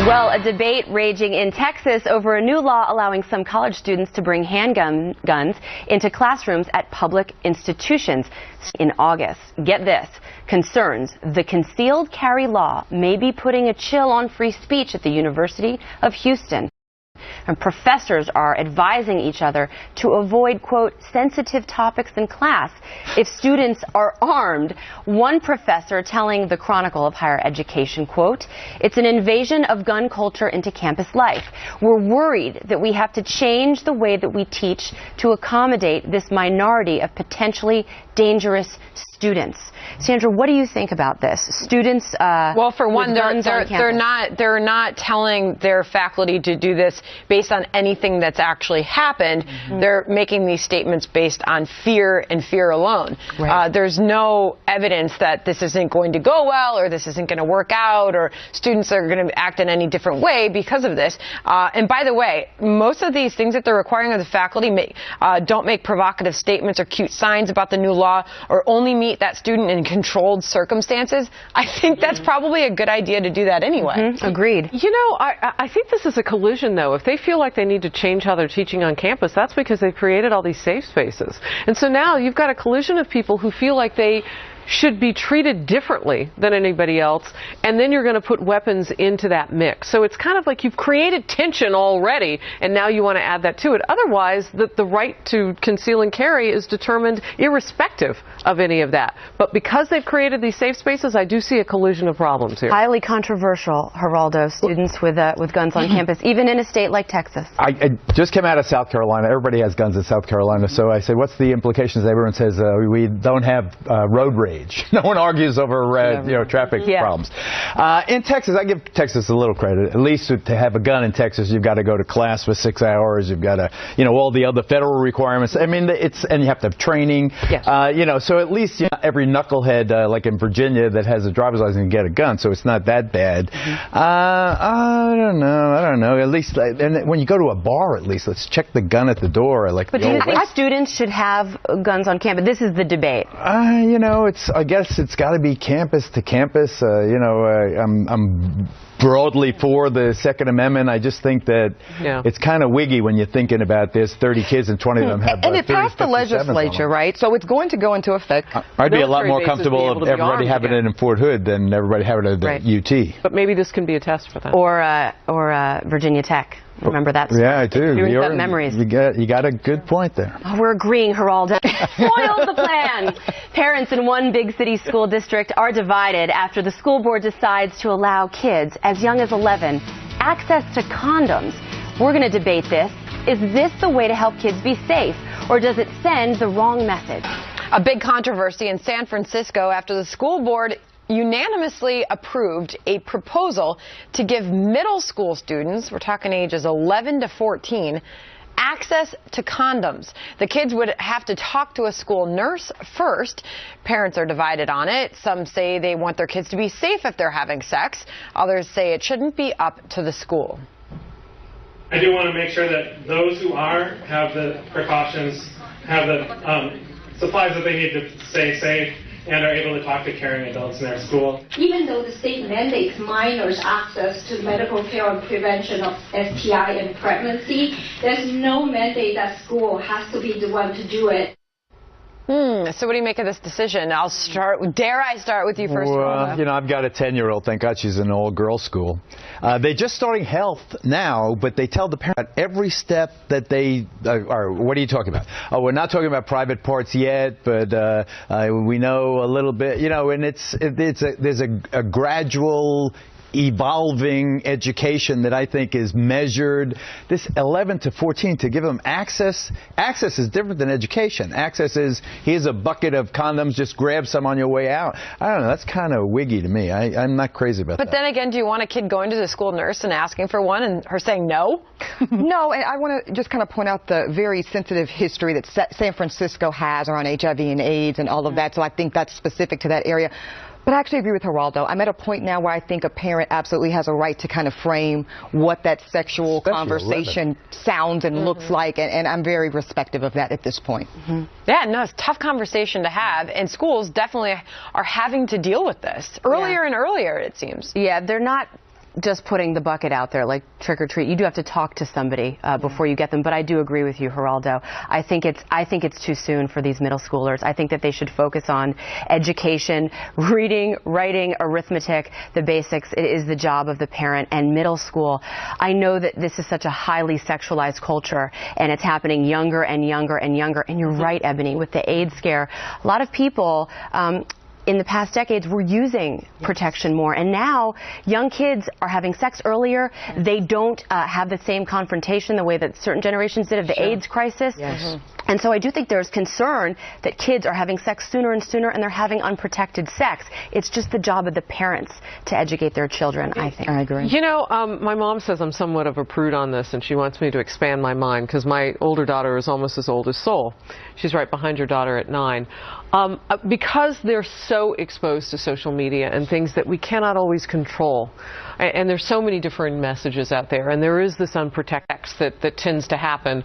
Well, a debate raging in Texas over a new law allowing some college students to bring handguns into classrooms at public institutions in August. Get this, concerns the concealed carry law may be putting a chill on free speech at the University of Houston. And professors are advising each other to avoid, quote, sensitive topics in class if students are armed. One professor telling the Chronicle of Higher Education, quote, it's an invasion of gun culture into campus life. We're worried that we have to change the way that we teach to accommodate this minority of potentially dangerous students. Sandra, what do you think about this? Students, well, for one, they're not telling their faculty to do this based on anything that's actually happened. Mm-hmm. They're making these statements based on fear and fear alone. Right. There's no evidence that this isn't going to go well or this isn't going to work out or students are going to act in any different way because of this. And by the way, most of these things that they're requiring of the faculty don't make provocative statements or cute signs about the new law or only meet that student in controlled circumstances. I think that's probably a good idea to do that anyway. Mm-hmm. Agreed. You know, I think this is a collusion, though. If they feel like they need to change how they're teaching on campus, that's because they've created all these safe spaces. And so now you've got a collusion of people who feel like they should be treated differently than anybody else, and then you're going to put weapons into that mix. So it's kind of like you've created tension already, and now you want to add that to it. Otherwise, the right to conceal and carry is determined irrespective of any of that. But because they've created these safe spaces, I do see a collusion of problems here. Highly controversial, Geraldo, students with guns on campus, even in a state like Texas. I just came out of South Carolina. Everybody has guns in South Carolina. So I said, what's the implications? Everyone says we don't have road rage. No one argues over traffic problems. In Texas, I give Texas a little credit. At least to have a gun in Texas, you've got to go to class for 6 hours. You've got to, all the other federal requirements. I mean, and you have to have training. Yes. So at least every knucklehead, like in Virginia, that has a driver's license can get a gun. So it's not that bad. Mm-hmm. I don't know. At least, and when you go to a bar, at least let's check the gun at the door. But do you think students should have guns on campus? This is the debate. I guess it's got to be campus to campus. I'm broadly for the Second Amendment. I just think that it's kind of wiggy when you're thinking about this. 30 kids and 20 of them have. And it passed the legislature, right? So it's going to go into effect. I'd be a lot more comfortable if everybody having it in Fort Hood than everybody having it at UT. But maybe this can be a test for that. Or Virginia Tech. Remember that? Yeah, I do. You've memories. You got a good point there. Oh, we're agreeing, Geraldo. Spoiled the plan. Parents in one big city school district are divided after the school board decides to allow kids as young as 11 access to condoms. We're going to debate this. Is this the way to help kids be safe, or does it send the wrong message? A big controversy in San Francisco after the school board unanimously approved a proposal to give middle school students, we're talking ages 11 to 14, access to condoms. The kids would have to talk to a school nurse first. Parents are divided on it. Some say they want their kids to be safe if they're having sex. Others say it shouldn't be up to the school. I do want to make sure that those who have the precautions, have the supplies that they need to stay safe, and are able to talk to caring adults in their school. Even though the state mandates minors access to medical care and prevention of STI and pregnancy, there's no mandate that school has to be the one to do it. So what do you make of this decision? Dare I start with you first? Well, I've got a 10-year-old. Thank God she's in an all-girls school. They're just starting health now, but they tell the parent every step that they are. What are you talking about? Oh, we're not talking about private parts yet, but we know a little bit. And there's a gradual evolving education that I think is measured. This 11 to 14, to give them access is different than education. Access is, here's a bucket of condoms, just grab some on your way out. I don't know, that's kind of wiggy to me. I'm not crazy about that. But then again, do you want a kid going to the school nurse and asking for one and her saying no? No, and I want to just kind of point out the very sensitive history that San Francisco has around HIV and AIDS and all of that, so I think that's specific to that area. But I actually agree with Geraldo. I'm at a point now where I think a parent absolutely has a right to kind of frame what that sexual conversation sounds and looks like, and I'm very respectful of that at this point. Yeah, no, it's a tough conversation to have, and schools definitely are having to deal with this earlier and earlier, it seems. Yeah, they're not just putting the bucket out there like trick or treat. You do have to talk to somebody before you get them. But I do agree with you, Geraldo. I think it's too soon for these middle schoolers. I think that they should focus on education, reading, writing, arithmetic, the basics. It is the job of the parent. And middle school, I know that this is such a highly sexualized culture, and it's happening younger and younger and younger. And you're right, Ebony, with the AIDS scare. A lot of people in the past decades were using protection more, and now young kids are having sex earlier. They don't have the same confrontation the way that certain generations did of the AIDS crisis. And so I do think there's concern that kids are having sex sooner and sooner, and they're having unprotected sex. It's just the job of the parents to educate their children, I think. I agree. You know, my mom says I'm somewhat of a prude on this, and she wants me to expand my mind because my older daughter is almost as old as Sol. She's right behind your daughter at 9. Because they're so exposed to social media and things that we cannot always control, and there's so many different messages out there, and there is this unprotected sex that tends to happen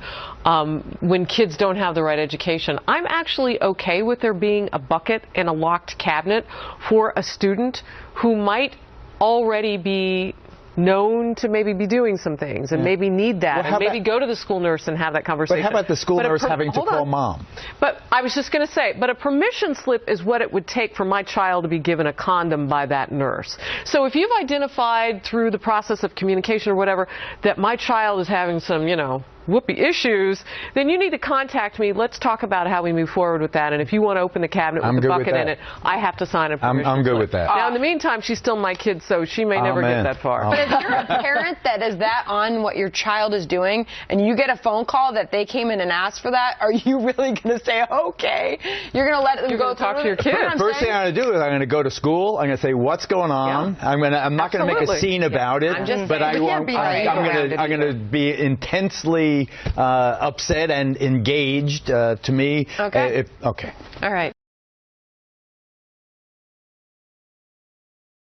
when kids don't have the right education. I'm actually okay with there being a bucket and a locked cabinet for a student who might already be known to maybe be doing some things and maybe need that, and maybe go to the school nurse and have that conversation. But how about the school nurse having to call mom? But I was just going to say, but a permission slip is what it would take for my child to be given a condom by that nurse. So if you've identified through the process of communication or whatever that my child is having some, you know, whoopee issues, then you need to contact me. Let's talk about how we move forward with that. And if you want to open the cabinet with the bucket in it, I have to sign a permission I'm good slip. with that. Now, in the meantime, she's still my kid, so she may never get that far. But if you're a parent that is that on what your child is doing, and you get a phone call that they came in and asked for that, are you really going to say, okay, you're going to let them go talk to your kid? First thing I'm going to do is I'm going to go to school. I'm going to say, what's going on? I'm not going to make a scene about it, but I'm going to be intensely upset and engaged. To me, okay. Okay. All right.